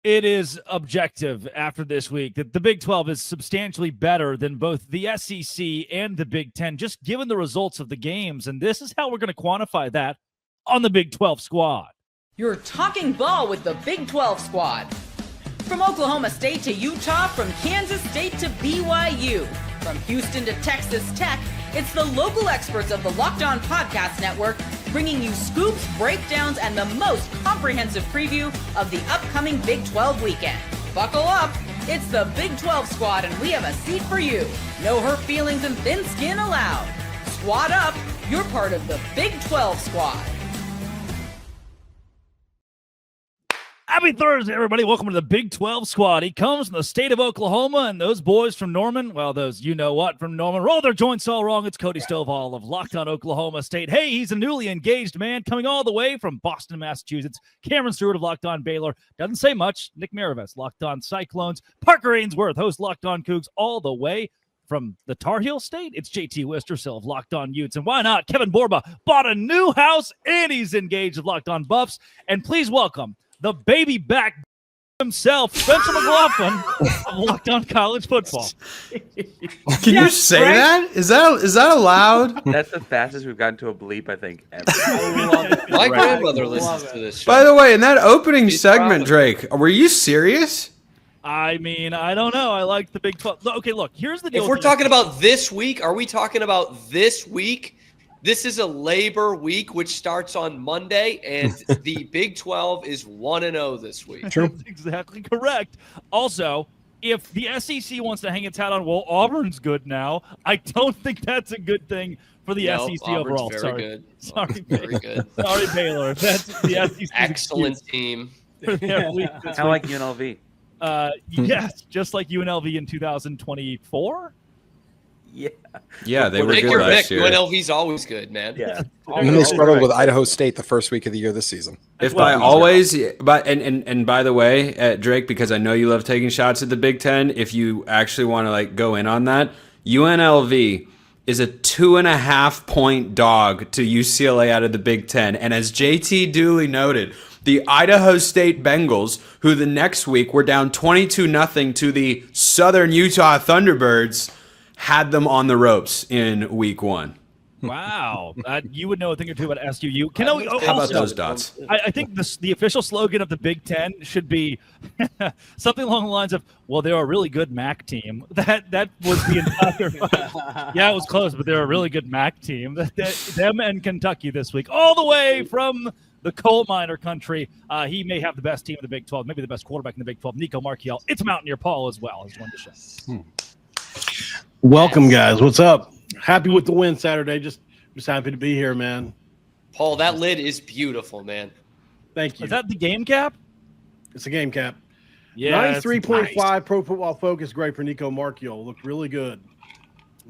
It is objective after this week that the Big 12 is substantially better than both the SEC and the Big 10, just given the results of the games. And this is how we're going to quantify that on the Big 12 squad. You're talking ball with the Big 12 squad. From Oklahoma State to Utah, from Kansas State to BYU, from Houston to Texas Tech, it's the local experts of the Locked On Podcast Network bringing you scoops, breakdowns, and the most comprehensive preview of the upcoming Big 12 weekend. Buckle up, it's the Big 12 squad and we have a seat for you. No hurt feelings and thin skin allowed. Squad up, you're part of the Big 12 squad. Happy Thursday, everybody. Welcome to the Big 12 squad. He comes from the state of Oklahoma, and those boys from Norman, well, those you-know-what from Norman, roll their joints all wrong. It's Cody Stovall of Locked On Oklahoma State. Hey, he's a newly engaged man coming all the way from Boston, Massachusetts. Cameron Stewart of Locked On Baylor. Doesn't say much. Nick Maravis, Locked On Cyclones. Parker Ainsworth, host Locked On Cougs, all the way from the Tar Heel State. It's JT Wistersill of Locked On Utes. And why not? Kevin Borba bought a new house, and he's engaged with Locked On Buffs. And please welcome the baby back himself, Spencer McLaughlin of Locked On College Football. Can you say that? Is that allowed? That's the fastest we've gotten to a bleep, I think, ever. My grandmother listens to this show. By the way, in that opening segment, Drake, were you serious? I mean, I don't know. I like the Big 12. Okay, look, here's the deal. If we're talking about this week, are we talking about this week? This is a Labor Week, which starts on Monday, and the Big 12 is 1-0 this week. True. That's exactly correct. Also, if the SEC wants to hang its hat on, well, Auburn's good now, I don't think that's a good thing for the SEC Auburn's overall. Very Sorry. good. Sorry, very good. Sorry, Baylor. That's the SEC. Excellent team. Kind of like UNLV. Yes, just like UNLV in 2024. Yeah, they were Take good your last pick. year. UNLV's always good, man. Yeah. And then they struggled with Idaho State the first week of the year this season. If by always, but and by the way, Drake, because I know you love taking shots at the Big Ten. If you actually want to like go in on that, UNLV is a 2.5-point dog to UCLA out of the Big Ten, and as JT duly noted, the Idaho State Bengals, who the next week were down 22-0 to the Southern Utah Thunderbirds, had them on the ropes in week 1. Wow. You would know a thing or two about SUU. How about those dots? I think the official slogan of the Big Ten should be something along the lines of, well, they're a really good MAC team. That was the entire Yeah, it was close, but they're a really good MAC team. Them and Kentucky this week, all the way from the coal miner country. He may have the best team in the Big 12, maybe the best quarterback in the Big 12, Nico Marchiel. It's Mountaineer Paul as well. As one to show. Welcome, guys. What's up? Happy with the win Saturday. Just happy to be here, man. Paul, that lid is beautiful, man. Thank you. Is that the game cap? It's a game cap. Yeah. 93.5 nice. Pro Football Focus grade for Nico Marchiel. Looked really good.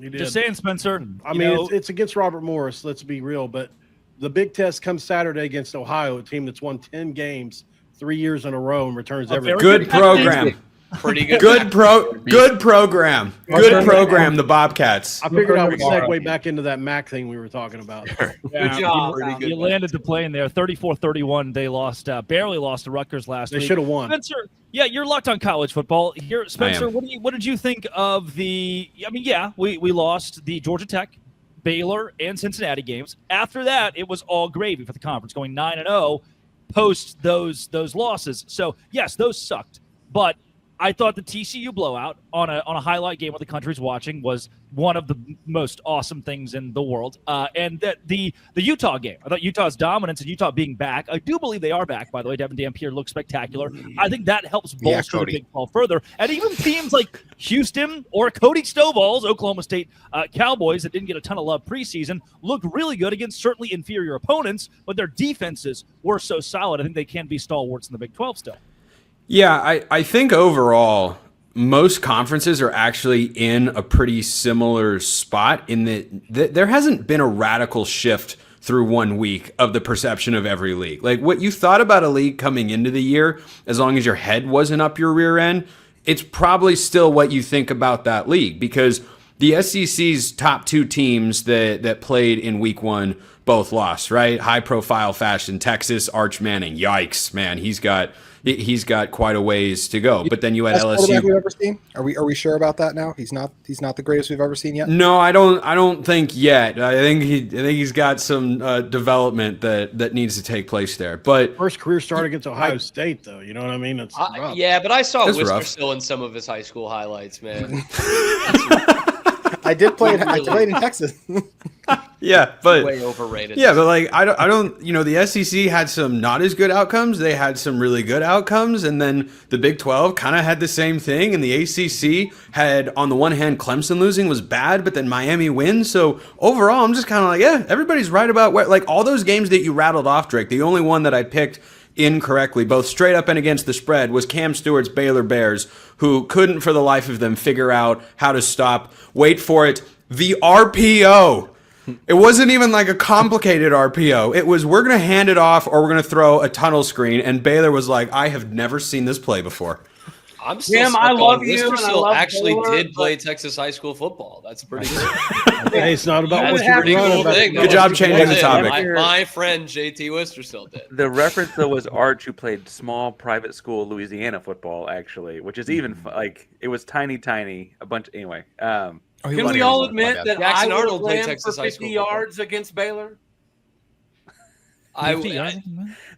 He did. Just saying, Spencer. I mean, it's against Robert Morris. Let's be real. But the big test comes Saturday against Ohio, a team that's won 10 games 3 years in a row and returns every Good program. Pretty good. Good program. Good program, the Bobcats. I figured I would segue back into that MAC thing we were talking about. Good job. You landed the plane there. 34-31. They lost, barely lost to Rutgers last week. They should have won. Spencer, yeah, you're locked on college football. Here, Spencer, what did you think of the – I mean, yeah, we lost the Georgia Tech, Baylor, and Cincinnati games. After that, it was all gravy for the conference, going 9-0 post those losses. So, yes, those sucked. But – I thought the TCU blowout on a highlight game what the country's watching was one of the most awesome things in the world. And that the Utah game, I thought Utah's dominance and Utah being back, I do believe they are back, by the way. Devin Dampier looks spectacular. I think that helps bolster the Big 12 further. And even teams like Houston or Cody Stovall's Oklahoma State Cowboys that didn't get a ton of love preseason looked really good against certainly inferior opponents, but their defenses were so solid. I think they can be stalwarts in the Big 12 still. Yeah, I think overall, most conferences are actually in a pretty similar spot in that there hasn't been a radical shift through 1 week of the perception of every league. Like what you thought about a league coming into the year, as long as your head wasn't up your rear end, it's probably still what you think about that league because the SEC's top 2 teams that played in week 1 both lost, right? High profile fashion. Texas, Arch Manning. Yikes, man. He's got he's got quite a ways to go. But then you had Best quarterback LSU. we've ever seen? Are we sure about that now? He's not the greatest we've ever seen yet. No, I don't think yet. I think he's got some development that needs to take place there. But First career start against Ohio State, though. You know what I mean? It's rough. Yeah, but I saw That's Whisper rough. still in some of his high school highlights, man. I did play. I played in Texas. yeah, but Way overrated. yeah, but like I don't. The SEC had some not as good outcomes. They had some really good outcomes, and then the Big 12 kind of had the same thing. And the ACC had, on the one hand, Clemson losing was bad, but then Miami wins. So overall, I'm just kind of like, yeah, everybody's right about where. Like all those games that you rattled off, Drake. The only one that I picked incorrectly, both straight up and against the spread, was Cam Stewart's Baylor Bears, who couldn't for the life of them figure out how to stop, wait for it, the RPO. It wasn't even like a complicated RPO. It was, we're going to hand it off or we're going to throw a tunnel screen. And Baylor was like, I have never seen this play before. I'm still Jim, stuck I on love you, Whisper and I still love actually Baylor, did play but- Texas high school football. That's pretty good. Hey, it's not about That's what a you're pretty running, cool but thing. Good job changing the topic. My friend JT Wister still did. The reference though was Arch, who played small private school Louisiana football, actually, which is even like it was tiny, a bunch. Anyway, Can we all admit that Jackson I would Arnold played ran Texas for high 50 school football. yards against Baylor? I,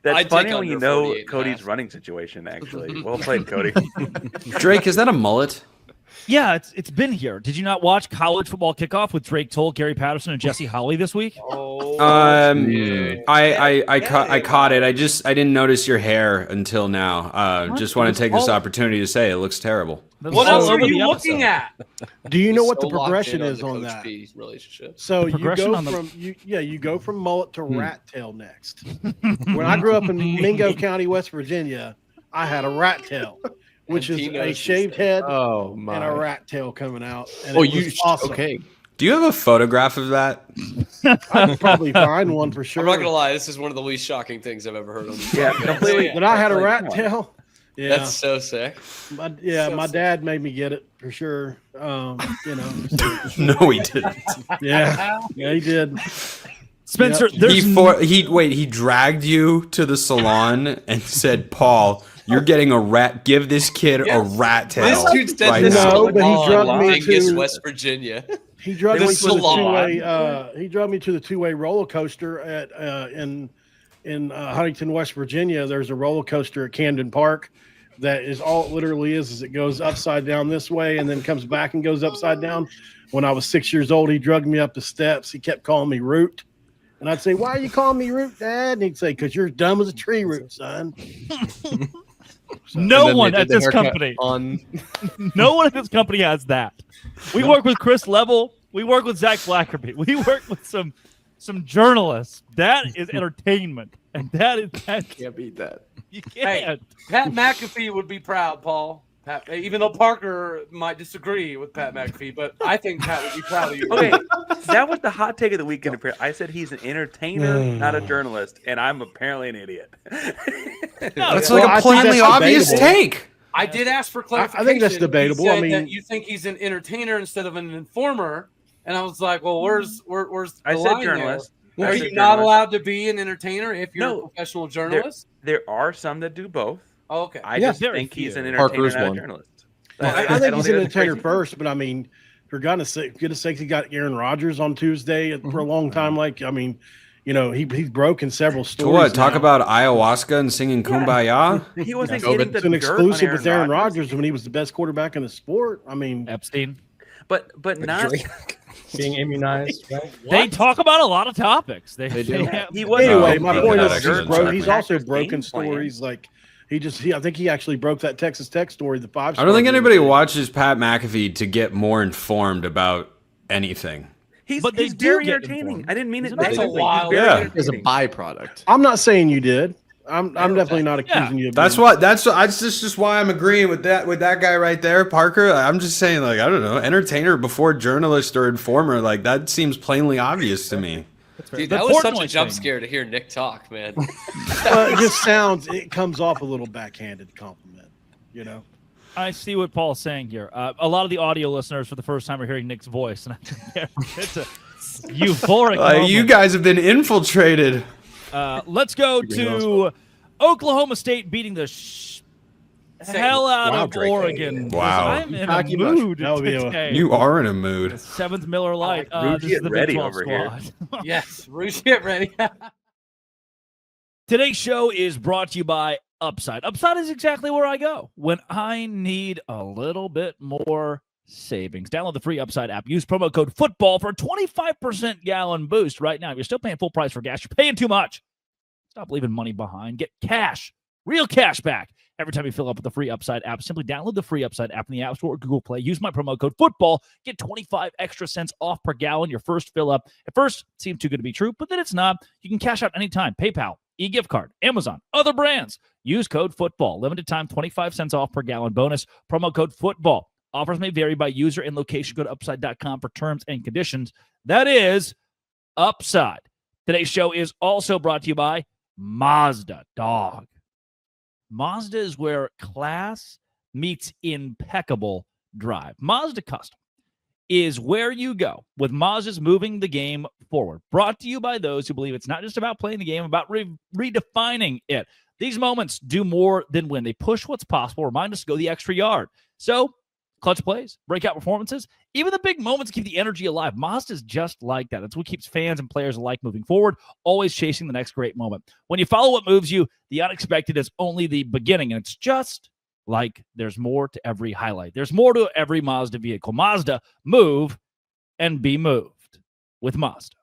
that's I'd funny take when you under know 48 and a Cody's half. running situation. Actually, well played, Cody. Drake, is that a mullet? Yeah, it's been here. Did you not watch College Football Kickoff with Drake Toll, Gary Patterson, and Jesse Holley this week? I caught it. I didn't notice your hair until now. Just want to take this opportunity to say it looks terrible. What else are you looking at? Do you know what the So locked progression in is the on Coach that? P relationship. So you progression go on the- from you go from mullet to rat tail next. When I grew up in Mingo County, West Virginia, I had a rat tail, which And is he a knows shaved head Oh my! and a rat tail coming out. And Oh, it you was awesome. okay? Do you have a photograph of that? I could probably find one for sure. I'm not gonna lie, this is one of the least shocking things I've ever heard on this Yeah, podcast. completely. But I had a Like, rat come on. tail. Yeah, That's so sick. my dad made me get it for sure. No, he didn't. yeah, he did. Spencer, Yep. there's He dragged you to the salon and said, Paul, you're getting a rat. Give this kid a rat tail. This dude's dead. right This now. No, but he on drugged me Vegas, to- West Virginia. He drove This me is to the salon. two-way. He drove me to the two-way roller coaster at in Huntington, West Virginia. There's a roller coaster at Camden Park that is all it literally is it goes upside down this way and then comes back and goes upside down. When I was 6 years old, he drugged me up the steps. He kept calling me Root, and I'd say, "Why are you calling me Root, Dad?" And he'd say, "Because you're dumb as a tree root, son." no one at this company. No one at this company has that. We work with Chris Level. We work with Zach Blackerby. We work with some journalists. That is entertainment, and that Can't beat that. you can't. Pat McAfee would be proud, Paul. Pat, even though Parker might disagree with Pat McAfee, but I think Pat would be proud of you. Okay, that was the hot take of the weekend. I said he's an entertainer, not a journalist, and I'm apparently an idiot. That's Well, like I a think plainly that's obvious debatable. take. I did ask for clarification. I think that's debatable. He I said mean- that you think he's an entertainer instead of an informer, and I was like, well, where's the I said line journalist. there? I Are said you not journalist. allowed to be an entertainer if you're No, a professional journalist? There are some that do both. Oh, okay. I Yeah. just Very think he's an few. entertainer, Parker's not a one. journalist. I think don't he's an that's entertainer crazy. first, but I mean, for goodness sake, he got Aaron Rodgers on Tuesday for a long time. Like, I mean, he's broken several To stories. what? Talk now. about ayahuasca and singing Kumbaya? He wasn't COVID. getting the It's an dirt exclusive on with Aaron Rodgers when he was the best quarterback in the sport. I mean, Epstein. but not. Being immunized, right? They talk about a lot of topics. They do. He was anyway, Oh, my he point got is extra he's time. also Packers broken game plan. stories. Like I think he actually broke that Texas Tech story. The 5. I don't think anybody watches Pat McAfee to get more informed about anything. But they He's do very get entertaining. informed. I didn't mean it Isn't that negatively. a He's wild- very Yeah. As a entertaining. byproduct. I'm not saying you did. I'm definitely not accusing you. Of That's being- what. That's just why I'm agreeing with that guy right there, Parker. I'm just saying, like, I don't know, entertainer before journalist or informer. Like, that seems plainly obvious to me. Dude, The that was such a Portnoy jump thing. scare to hear Nick talk, man. it comes off a little backhanded compliment. I see what Paul's saying here. A lot of the audio listeners for the first time are hearing Nick's voice, and it's a euphoric moment. You guys have been infiltrated. Let's go to Oklahoma State beating the hell out of Drake. Oregon. Wow. I'm in Hockey a mush. mood That'll be today. You are in a mood. Seventh Miller Lite. Rouge This is the Get Ready Big 12 over here. squad. Yes, Rouge, get ready. Today's show is brought to you by Upside. Upside is exactly where I go when I need a little bit more savings. Download the free Upside app. Use promo code FOOTBALL for a 25% gallon boost right now. If you're still paying full price for gas, you're paying too much. Stop leaving money behind. Get cash, real cash back every time you fill up with the free Upside app. Simply download the free Upside app in the App Store or Google Play. Use my promo code FOOTBALL. Get 25 extra cents off per gallon your first fill up. At first, it seemed too good to be true, but then it's not. You can cash out anytime. PayPal, e-gift card, Amazon, other brands. Use code FOOTBALL. Limited time, 25 cents off per gallon bonus. Promo code FOOTBALL. Offers may vary by user and location. Go to upside.com for terms and conditions. That is Upside. Today's show is also brought to you by Mazda. Dog. Mazda is where class meets impeccable drive. Mazda Custom is where you go with Mazda's moving the game forward. Brought to you by those who believe it's not just about playing the game, about redefining it. These moments do more than win. They push what's possible, remind us to go the extra yard. So, clutch plays, breakout performances, even the big moments keep the energy alive. Mazda's just like that. That's what keeps fans and players alike moving forward, always chasing the next great moment. When you follow what moves you, the unexpected is only the beginning, and it's just like there's more to every highlight. There's more to every Mazda vehicle. Mazda, move and be moved with Mazda.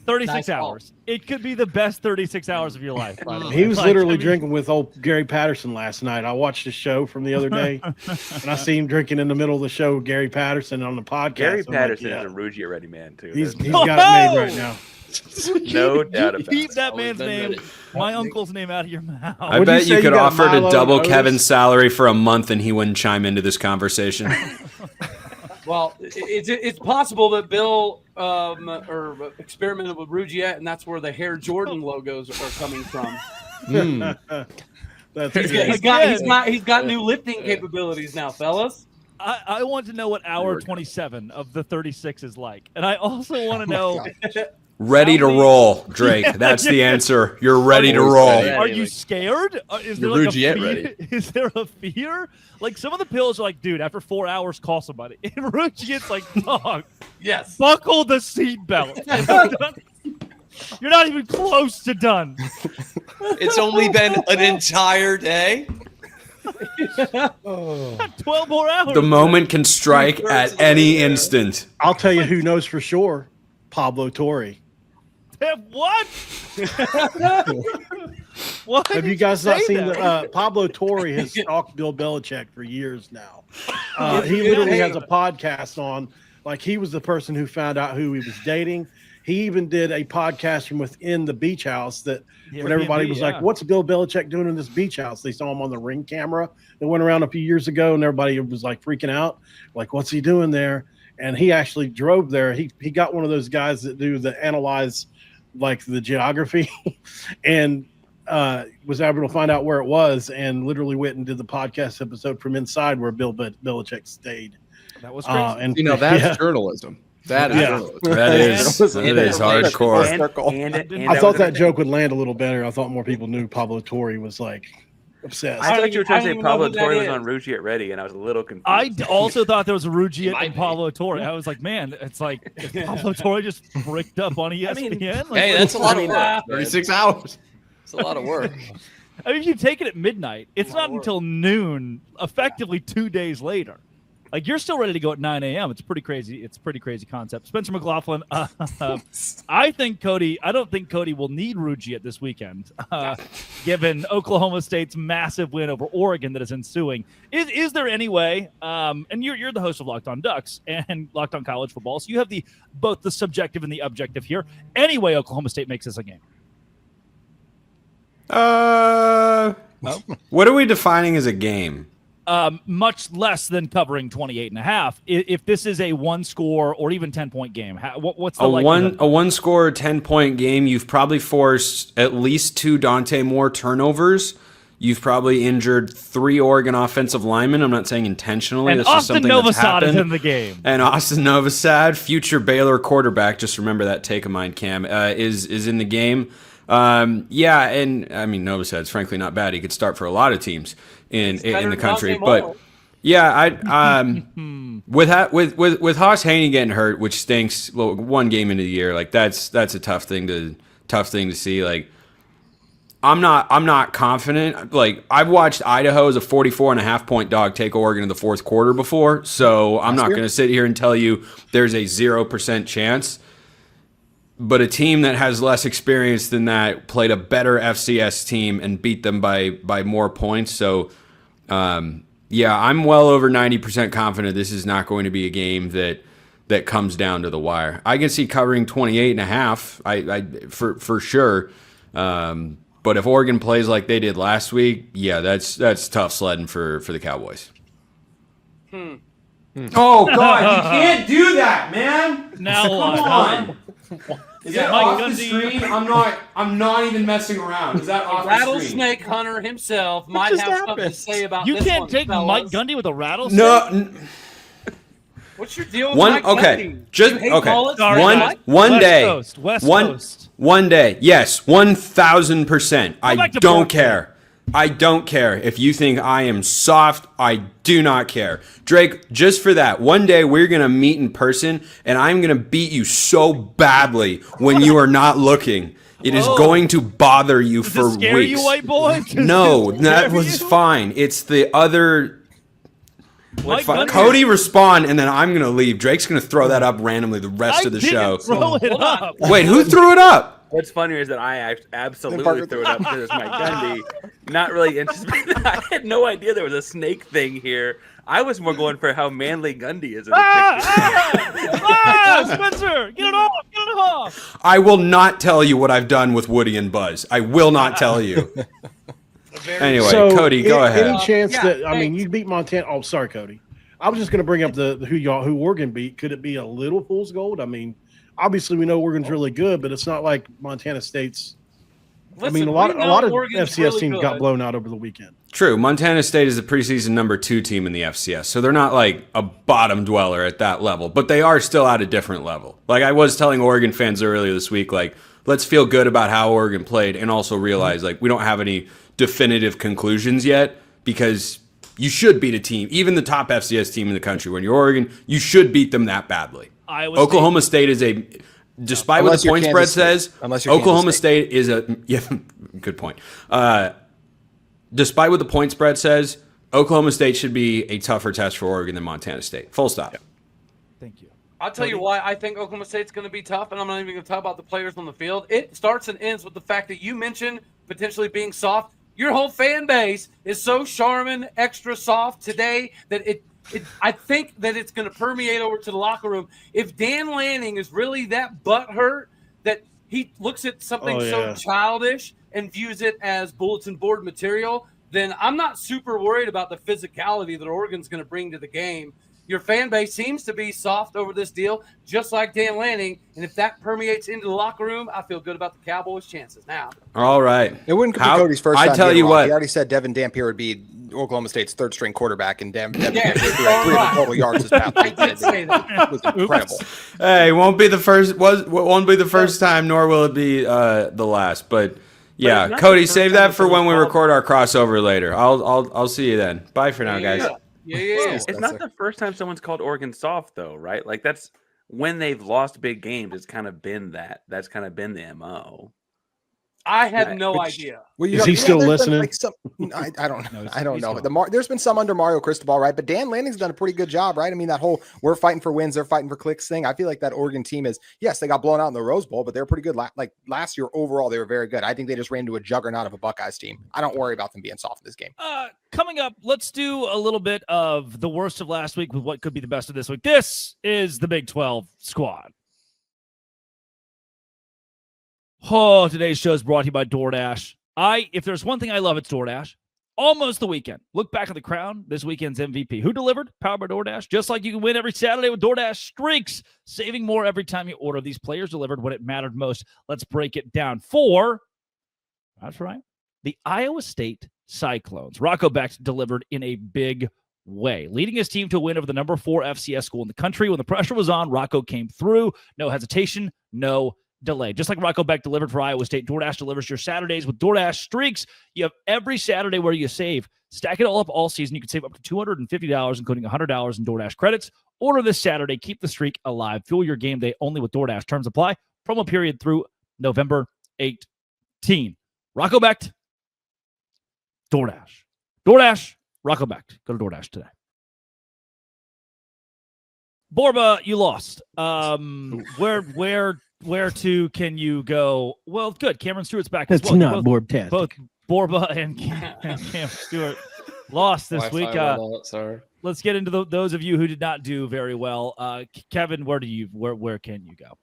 36 Nice hours. It could be the best 36 hours of your life. By the way. He was Like, literally I mean, drinking with old Gary Patterson last night. I watched the show from the other day, and I see him drinking in the middle of the show with Gary Patterson on the podcast. Gary I'm Patterson like, is a Rouge Get Ready man too. He's That's- got it made right now. no doubt about Keep it. that Always man's been name, ready. my uncle's name out of your mouth. I What'd you bet say you you could got offer to Milo double and Kevin's Otis? salary for a month and he wouldn't chime into this conversation. Well, it's possible that Bill or experimented with Rougiette, and that's where the Hair Jordan logos are coming from. That's He's good. got new lifting capabilities now, fellas. I want to know what hour 27 of the 36 is like. And I also want to know, Ready to roll, Drake. That's the answer. You're ready to roll. are you scared? Is there You're like a Rougiette fear? ready. Is there a fear? Like some of the pills are like, dude, after 4 hours, call somebody. And Rougiette's like, dog, Yes. buckle the seatbelt. You're not even close to done. It's only been an entire day. 12 more hours. The moment can strike at any instant. I'll tell you who knows for sure. Pablo Torre. What? What? Have you guys not seen the Pablo Torre has stalked Bill Belichick for years now. He literally has a podcast on, like, he was the person who found out who he was dating. He even did a podcast from within the beach house that when everybody was like, what's Bill Belichick doing in this beach house? They saw him on the Ring camera that went around a few years ago, and everybody was like freaking out, like, what's he doing there? And he actually drove there. He got one of those guys that do the analyze, like, the geography and was able to find out where it was, and literally went and did the podcast episode from inside where Bill Belichick stayed. That was crazy. And That's journalism. That is journalism. That is hardcore. And I thought that joke would land a little better. I thought more people knew Pablo Torre was like obsessed. I thought you were trying to say I don't even know Pablo who that Torre was is. on Rouge Get Ready, and I was a little confused. I also thought there was a Rougiette might and be. Pablo Torre. I was like, man, it's like is Pablo Torre just bricked up on ESPN. Like, Hey, that's a lot of work. man. 36 hours. It's a lot of work. I mean, if you take it at midnight, it's not until noon, effectively 2 days later. Like, you're still ready to go at 9 a.m. It's pretty crazy. It's a pretty crazy concept. Spencer McLaughlin, I don't think Cody will need Rougiette this weekend, given Oklahoma State's massive win over Oregon that is ensuing. Is there any way, and you're the host of Locked On Ducks and Locked On College Football, so you have both the subjective and the objective here. Any way Oklahoma State makes this a game? What are we defining as a game? Much less than covering 28.5. If this is a one score or even 10-point game, what's the likelihood? A one score 10-point game? You've probably forced at least 2 Dante Moore turnovers. You've probably injured 3 Oregon offensive linemen. I'm not saying intentionally. And This is Austin something that's Novosad is happened. in the game. And Austin Novosad, future Baylor quarterback, just remember that take of mine, Cam, is in the game. Yeah, and I mean, Novosad's frankly not bad. He could start for a lot of teams in the country, but yeah, with Haas Haney getting hurt, which stinks. Well, one game into the year, like that's a tough thing to see. Like, I'm not confident. Like, I've watched Idaho as a 44.5 point dog take Oregon in the fourth quarter before, so I'm not going to sit here and tell you there's a 0% chance. But a team that has less experience than that played a better FCS team and beat them by more points. So, yeah, I'm well over 90% confident this is not going to be a game that comes down to the wire. I can see covering 28.5, for sure. But if Oregon plays like they did last week, yeah, that's tough sledding for the Cowboys. Oh God, you can't do that, man. Now Come on. Is that Mike off Gundy. the screen? I'm not even messing around. Is that off the screen? Rattlesnake hunter himself might just have something to happened? say about You this can't one, take fellas. Mike Gundy with a rattlesnake. No. What's your deal with One Mike okay. Gundy? Just You hate okay. college? Sorry, One Mike. one West day. Coast, West one Coast. one day. Yes, 1,000%. I back to don't Portland. care. I don't care if you think I am soft. I do not care. Drake, just for that, one day we're going to meet in person and I'm going to beat you so badly when you are not looking. It is going to bother you Does for it scare weeks. you, white boy? No, Does it that scare was you? fine. It's the other. Mike Fine. Gundy- Cody, respond, and then I'm going to leave. Drake's going to throw that up randomly the rest of the didn't show. Throw it Hold on. up. Wait, who threw it up? What's funnier is that I absolutely Parker- threw it up because it's Mike Gundy. Not really interested. I had no idea there was a snake thing here. I was more going for how manly Gundy is in the picture. Spencer, get it off, get it off. I will not tell you what I've done with Woody and Buzz. I will not tell you. Anyway, So, Cody, go ahead. Any chance Yeah, that I mean, thanks. you beat Montana? Oh, sorry, Cody. I was just going to bring up the who Oregon beat. Could it be a little fool's gold? I mean, obviously we know Oregon's really good, but it's not like Montana State's. Listen, I mean, a we lot know of Oregon's FCS really teams got good. blown out over the weekend. True. Montana State is the preseason number 2 team in the FCS, so they're not like a bottom dweller at that level, but they are still at a different level. Like I was telling Oregon fans earlier this week, like let's feel good about how Oregon played and also realize like we don't have any definitive conclusions yet because you should beat a team, even the top FCS team in the country. When you're Oregon, you should beat them that badly. Oklahoma State is a, despite what Unless the you're point spread Kansas State. says, Unless you're Oklahoma Kansas State is a, yeah, good point. Despite what the point spread says, Oklahoma State should be a tougher test for Oregon than Montana State. Full stop. Thank you. I'll tell you why I think Oklahoma State's going to be tough, and I'm not even going to talk about the players on the field. It starts and ends with the fact that you mentioned potentially being soft. Your whole fan base is so Charmin extra soft today that I think that it's going to permeate over to the locker room. If Dan Lanning is really that butthurt that he looks at something so childish and views it as bulletin board material, then I'm not super worried about the physicality that Oregon's going to bring to the game. Your fan base seems to be soft over this deal, just like Dan Lanning. And if that permeates into the locker room, I feel good about the Cowboys' chances now. All right. It wouldn't be Cody's first time. I tell being you wrong. what. He already said Devin Dampier would be Oklahoma State's third string quarterback, and Devin Yeah, Dampier threw all 300 right. total yards this past I week. did say that. It was incredible. Hey, won't be the first time, nor will it be the last. But yeah, not Cody, the first save time that for when we someone's record our crossover later. I'll see you then. Bye for now, guys. Yeah. It's not the first time someone's called Oregon soft, though, right? Like that's when they've lost big games. It's kind of been that. That's kind of been the MO. I had no Which- idea. Well, Is he still there's been, listening? like, some, I don't know. I don't he's know. gone. There's been some under Mario Cristobal, right? But Dan Lanning's done a pretty good job, right? I mean, that whole we're fighting for wins, they're fighting for clicks thing. I feel like that Oregon team is, yes, they got blown out in the Rose Bowl, but they're pretty good. Like last year overall, they were very good. I think they just ran into a juggernaut of a Buckeyes team. I don't worry about them being soft in this game. Coming up, let's do a little bit of the worst of last week with what could be the best of this week. This is the Big 12 squad. Oh, today's show is brought to you by DoorDash. If there's one thing I love, it's DoorDash. Almost the weekend. Look back at the crown. This weekend's MVP. Who delivered? Powered by DoorDash. Just like you can win every Saturday with DoorDash Streaks. Saving more every time you order. These players delivered when it mattered most. Let's break it down. That's right, the Iowa State Cyclones. Rocco Becht delivered in a big way, leading his team to a win over the number 4 FCS school in the country. When the pressure was on, Rocco came through. No hesitation, no delay. Just like Rocco Beck delivered for Iowa State, DoorDash delivers your Saturdays with DoorDash Streaks. You have every Saturday where you save. Stack it all up all season. You can save up to $250, including $100 in DoorDash credits. Order this Saturday. Keep the streak alive. Fuel your game day only with DoorDash. Terms apply. Promo period through November 18. Rocco Beck, DoorDash. DoorDash, Rocco Beck. Go to DoorDash today. Borba, you lost. Where to can you go? Well, good. Cameron Stewart's back as That's well. not Borbtastic. Both Borba and Cam Stewart lost this week. Sorry. Let's get into those of you who did not do very well. Kevin, where can you go?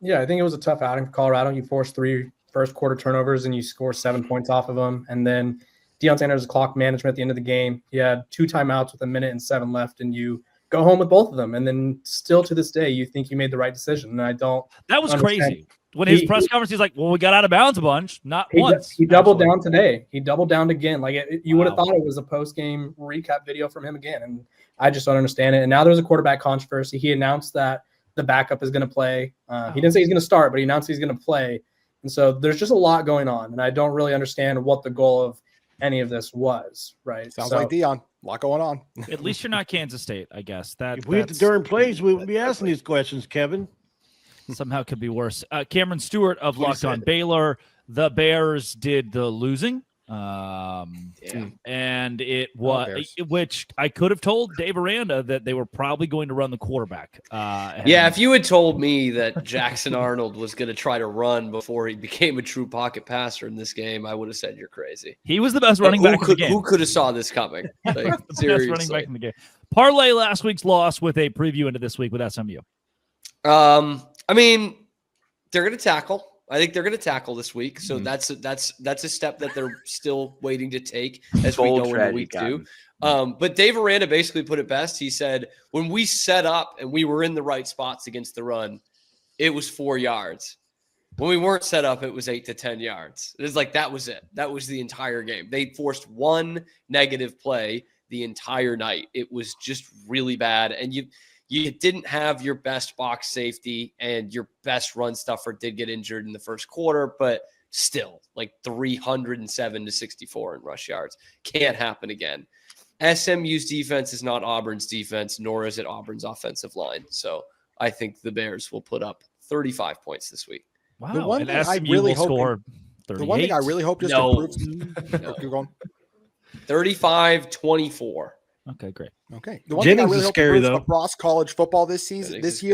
Yeah, I think it was a tough outing for Colorado. You forced 3 first quarter turnovers and you score 7 points off of them. And then Deion Sanders' clock management at the end of the game. You had 2 timeouts with 1 minute and 7 left, and you go home with both of them. And then still to this day, you think you made the right decision. And I don't. That was crazy. When his press conference, he's like, well, we got out of bounds a bunch, not once. He doubled down today. He doubled down again. Like you would have thought it was a post-game recap video from him again. And I just don't understand it. And now there's a quarterback controversy. He announced that the backup is going to play. He didn't say he's going to start, but he announced he's going to play. And so there's just a lot going on. And I don't really understand what the goal of any of this was, right? Sounds like Deion. A lot going on. At least you're not Kansas State, I guess. If we hit the darn plays, we would be asking these questions, Kevin. Somehow could be worse. Cameron Stewart of Locked On Baylor. The Bears did the losing. And it was, which I could have told Dave Aranda that they were probably going to run the quarterback. If you had told me that Jackson Arnold was going to try to run before he became a true pocket passer in this game, I would have said you're crazy. He was the best running back in the game. Who could have saw this coming? Like, seriously. Best running back in the game. Parlay last week's loss with a preview into this week with SMU. I mean, they're going to tackle. I think they're going to tackle this week, so that's a step that they're still waiting to take as we go into week 2. But Dave Aranda basically put it best. He said, when we set up and we were in the right spots against the run, it was 4 yards. When we weren't set up, it was 8 to 10 yards. It was like that was it. That was the entire game. They forced one negative play the entire night. It was just really bad, and you didn't have your best box safety, and your best run stuffer did get injured in the first quarter, but still, like 307 to 64 in rush yards. Can't happen again. SMU's defense is not Auburn's defense, nor is it Auburn's offensive line. So I think the Bears will put up 35 points this week. Wow. The one and thing SMU I really will score 38. The one thing I really hope just improves. Keep going. 35-24. Okay, great. Okay. The one thing I really hope scary, improves though. across college football this week, this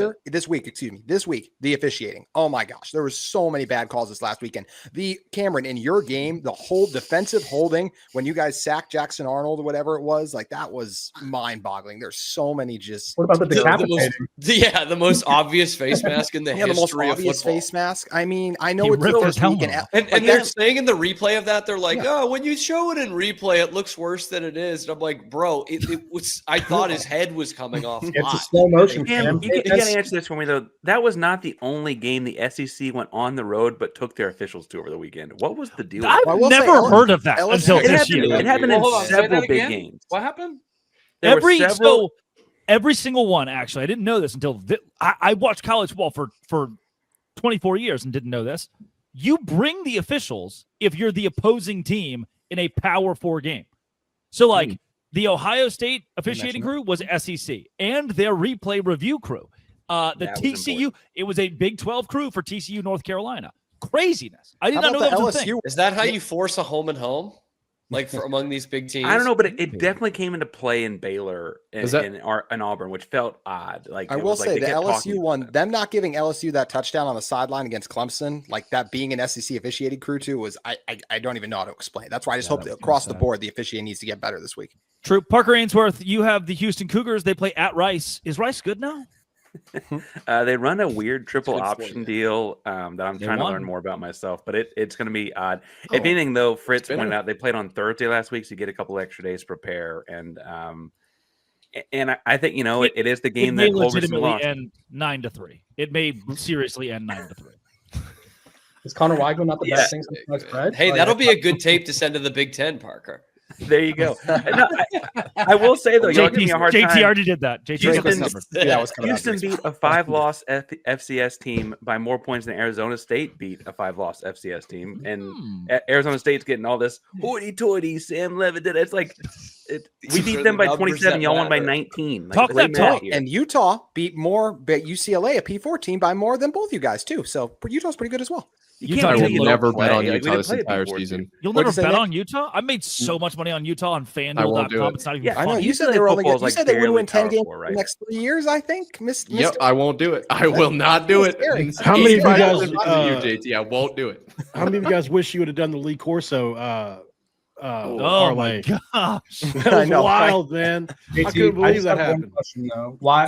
week, the officiating. Oh my gosh, there was so many bad calls this last weekend. Cameron, in your game, the whole defensive holding when you guys sacked Jackson Arnold or whatever it was, like that was mind-boggling. There's so many just. What about the decapitating? The most obvious face mask in the history the most of obvious football. face mask. I mean, I know He it's the ripped first his week, helmet And they're saying in the replay of that, they're like, oh, when you show it in replay, it looks worse than it is. And I'm like, bro, it was. I thought his head was coming off. It's a slow motion. Cam, you got to answer this for me, though. That was not the only game the SEC went on the road but took their officials to over the weekend. What was the deal? I've never heard of that until this year. It happened in several big games. What happened? Every single one, actually. I didn't know this until I watched college football for 24 years and didn't know this. You bring the officials if you're the opposing team in a Power 4 game. So, like, the Ohio State officiating crew was SEC, and their replay review crew. The TCU, it was a Big 12 crew for TCU North Carolina. Craziness. I did not know that was a thing. Is that how you force a home and home? Like for among these big teams? I don't know, but it definitely came into play in Baylor and Auburn, which felt odd. Like I will say the LSU one, them not giving LSU that touchdown on the sideline against Clemson, like that being an SEC officiating crew too, was I don't even know how to explain. That's why I just hope that across the board the officiating needs to get better this week. True. Parker Ainsworth, you have the Houston Cougars. They play at Rice. Is Rice good now? They run a weird triple option deal that I'm trying to learn more about myself, but it's going to be odd. If anything, though, Fritz pointed out they played on Thursday last week, so you get a couple extra days to prepare. And I think it is the game that legitimately lost. End 9-3. It may seriously end 9-3. Is Connor Weigel not the best thing since sliced bread? Hey, that'll be a good tape to send to the Big Ten, Parker. There you go. No, I will say though, y'all give me a hard JT time. already did that. JT Houston beat a 5-loss FCS team by more points than Arizona State beat a 5-loss FCS team, and Arizona State's getting all this hoity-toity. Sam Levitt did it. It's like we beat them by 27. Y'all won by 19. Talk that talk. And Utah beat UCLA, a P4 team, by more than both you guys too. So Utah's pretty good as well. I will never bet on Utah this entire season. You'll never bet on Utah? I made so much money on Utah on FanDuel.com. It's not even funny. I know. You said they were only good. You said they would win 10 games in the next 3 years, I think. Yep, I won't do it. I will not do it. How many of you guys, JT, I won't do it. How many of you guys wish you would have done the Lee Corso parlay? Oh, my gosh. That was wild, man. I couldn't believe that happened. Question, though. Why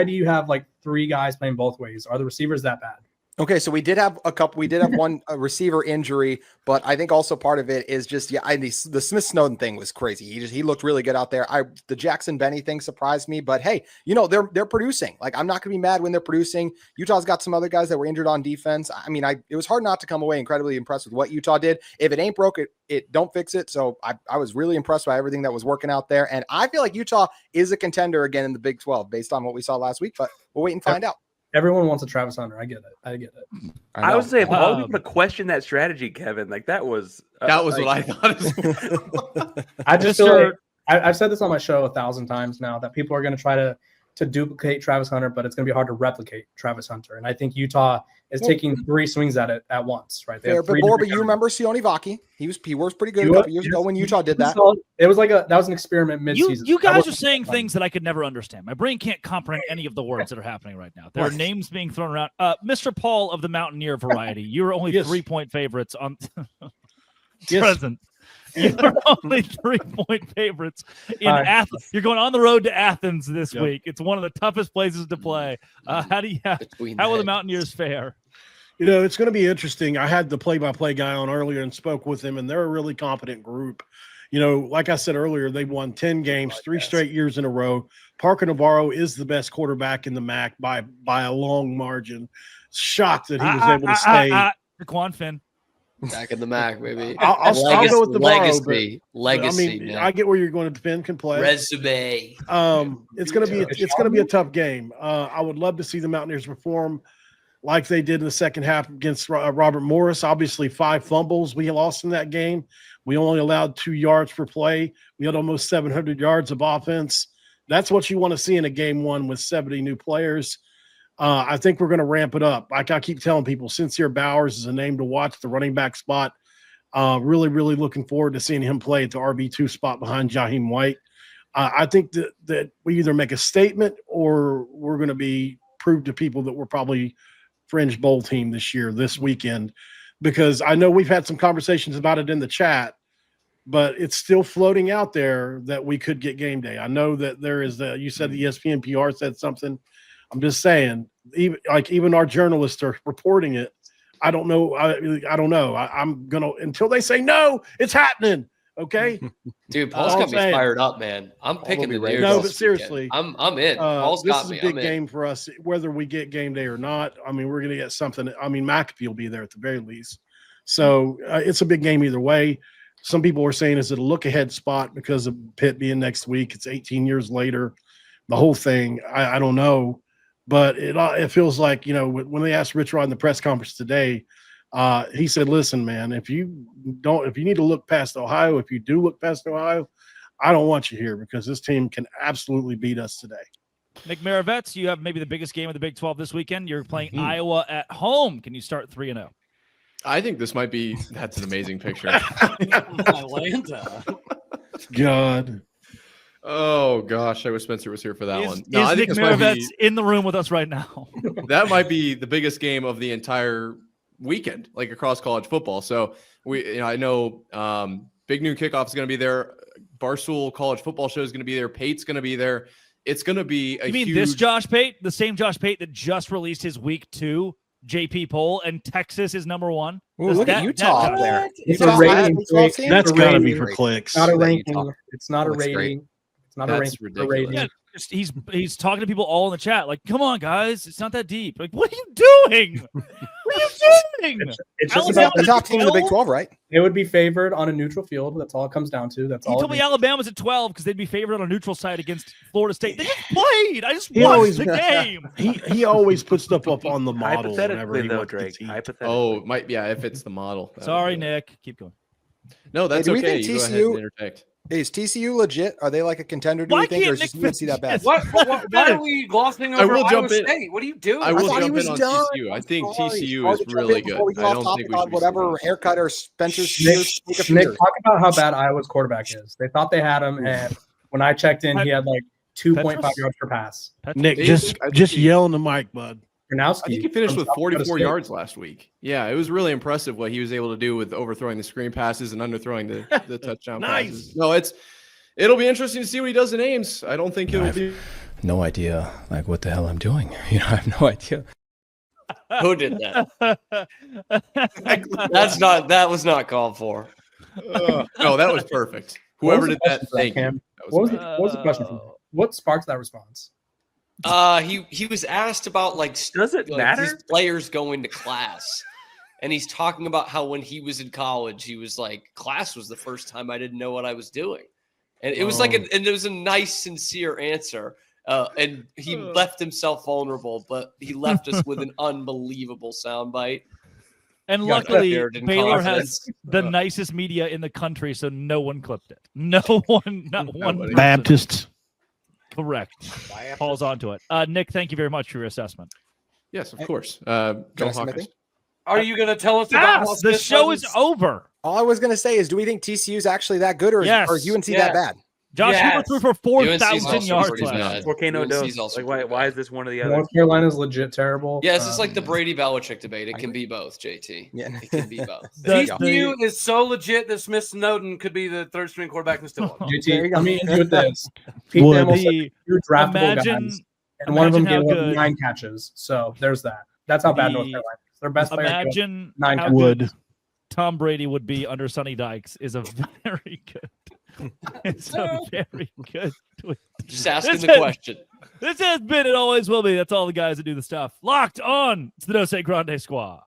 do you have like 3 guys playing both ways? Are the receivers that bad? Okay, so we did have a couple. We did have one receiver injury, but I think also part of it is just the Smith Snowden thing was crazy. He looked really good out there. The Jackson Benny thing surprised me, but hey, they're producing. Like, I'm not gonna be mad when they're producing. Utah's got some other guys that were injured on defense. I mean, it was hard not to come away incredibly impressed with what Utah did. If it ain't broke, it don't fix it. So I was really impressed by everything that was working out there, and I feel like Utah is a contender again in the Big 12 based on what we saw last week. But we'll wait and find out. Everyone wants a Travis Hunter. I get it. I would say if all people to question that strategy, Kevin, like that was what I thought. I just feel like I've said this on my show 1,000 times now that people are going to try to duplicate Travis Hunter, but it's going to be hard to replicate Travis Hunter. And I think Utah is taking 3 swings at it at once, right? But you remember Sione Vaki? He works pretty good a couple years ago when Utah did that. It was like that was an experiment mid-season. You guys are saying things that I could never understand. My brain can't comprehend any of the words that are happening right now. There are names being thrown around. Mr. Paul of the Mountaineer variety, you were only 3-point favorites on present. You're only 3-point favorites in Athens. You're going on the road to Athens this week. It's one of the toughest places to play. How will the Mountaineers fare? It's going to be interesting. I had the play-by-play guy on earlier and spoke with him, and they're a really competent group. Like I said earlier, they've won 10 games, 3 straight years in a row. Parker Navarro is the best quarterback in the MAC by a long margin. Shocked that he was able to stay. Daquan Finn. Back in the MAC, baby. I'll go with the legacy. I mean, I get where you're going to. Finn can play. Resume. It's going to be a tough game. I would love to see the Mountaineers perform like they did in the second half against Robert Morris. Obviously, 5 fumbles we lost in that game. We only allowed 2 yards per play. We had almost 700 yards of offense. That's what you want to see in a game 1 with 70 new players. I think we're going to ramp it up. Like I keep telling people, Sincere Bowers is a name to watch at the running back spot. Really, really looking forward to seeing him play at the RB2 spot behind Jaheim White. I think that we either make a statement or we're going to prove to people that we're probably fringe bowl team this weekend, because I know we've had some conversations about it in the chat, but it's still floating out there that we could get game day. I know that there is you said the ESPN PR said something. I'm just saying, even our journalists are reporting it. I don't know. I don't know. I'm gonna until they say no, it's happening. Okay, dude. Paul's got me fired up, man. I'm picking the Bears. No, but seriously, I'm in. Paul's got me. This is a big game for us, whether we get game day or not. I mean, we're gonna get something. I mean, McAfee will be there at the very least. So it's a big game either way. Some people were saying, is it a look ahead spot because of Pitt being next week? It's 18 years later. The whole thing, I don't know. But it feels like, when they asked Rich Rod in the press conference today, he said, listen, man, if you need to look past Ohio, if you do look past Ohio, I don't want you here because this team can absolutely beat us today. Nick Maravets, you have maybe the biggest game of the Big 12 this weekend. You're playing Iowa at home. Can you start 3-0? I think this might be – that's an amazing picture. Atlanta. God. Oh, gosh. I wish Spencer was here for that one. No, I think Nick Maravets in the room with us right now? That might be the biggest game of the entire weekend, like across college football. So, I know Big Noon Kickoff is going to be there. Barstool College Football Show is going to be there. Pate's going to be there. It's going to be a huge... this Josh Pate? The same Josh Pate that just released his week 2 JP poll and Texas is number 1? Ooh, look at Utah up there. It's a rating. That's got to be for clicks. Not a ranking. It's not a rating. Great. It's not a ranking. He's talking to people all in the chat like, come on, guys, it's not that deep. Like, what are you doing? What are you doing? It's just Alabama about The top team in the Big 12, right? They would be favored on a neutral field. That's all it comes down to. That's He all. told me Alabama's at 12 because they'd be favored on a neutral side against Florida State. They just played. I just He watched always- the game. He always puts stuff up on the model whenever Hypothetically, he though, wants to Drake. see. Hypothetically. Oh, if it's the model. that Sorry, would be it. Nick. Keep going. No, that's do we okay. think You go ahead TCU and interject. Is TCU legit? Are they like a contender? Do Why you think, or can't is just Nick UNC that bad? finish? Why are we glossing I over will Iowa jump in. State? What are you doing? I will thought he jump was in on done. TCU. I I'm think sorry. TCU Sorry is to jump really in good. before we I go off don't topic think we on should be whatever sleeping on haircut or Spencer Nick, Spears. Nick, talk about how bad Iowa's quarterback is. They thought they had him, and when I checked in, he had like 2.5 Petrus? yards per pass. Nick, I just think he- yell in the mic, bud. Gronowski, I think he finished from with South 44 Dakota State. yards last week. Yeah, it was really impressive what he was able to do with overthrowing the screen passes and underthrowing the touchdown Nice. passes. No, it'll be interesting to see what he does in Ames. I don't think it'll be. No idea, like what the hell I'm doing. I have no idea. Who did that? That was not called for. No, that was perfect. Whoever did that, thank you. Cam? That What was, amazing. what was the question? From him? What sparked that response? He was asked about Does it matter? these players going to class, and he's talking about how when he was in college, he was like, class was the first time I didn't know what I was doing, and it was like, and it was a nice, sincere answer, and he left himself vulnerable, but he left us with an unbelievable soundbite. And Got luckily, prepared in Baylor confidence. has the nicest media in the country, so no one clipped it. No one, not one. Nobody. person. Baptists. Correct. Paul's onto it. Nick, thank you very much for your assessment. Yes, of course. Can I Go say my Hawkeyes. thing? Are you going to tell us about how Yes, the Smith show is doesn't- over. All I was going to say is, do we think TCU is actually that good, or Yes. or UNC Yes. that bad? Josh Yes. Hoover threw for UNC's 4,000 also yards pretty last bad. year. Volcano UNC's Dose. also Like, why pretty is bad. this one or the other? North Carolina's legit terrible. Yes, it's like the Brady Belichick debate. It can be both, JT. Yeah. It can be both. TCU is so legit that Smith Snowden could be the third string quarterback in Stillwater. There you JT, go. let me end you with this. Pete Would Thamel said the- two draftable imagine- guys, and one of them imagine gave how up good- 9 catches. So there's that. That's how bad The- North Carolina is. Their best player gave up Imagine 9 how catches. Would. good Tom Brady would be under Sonny Dykes is a very good. It's a very good tweet. Just asking This the is- question. This has been and always will be. That's all the guys that do the stuff. Locked on. It's the No Say Grande Squad.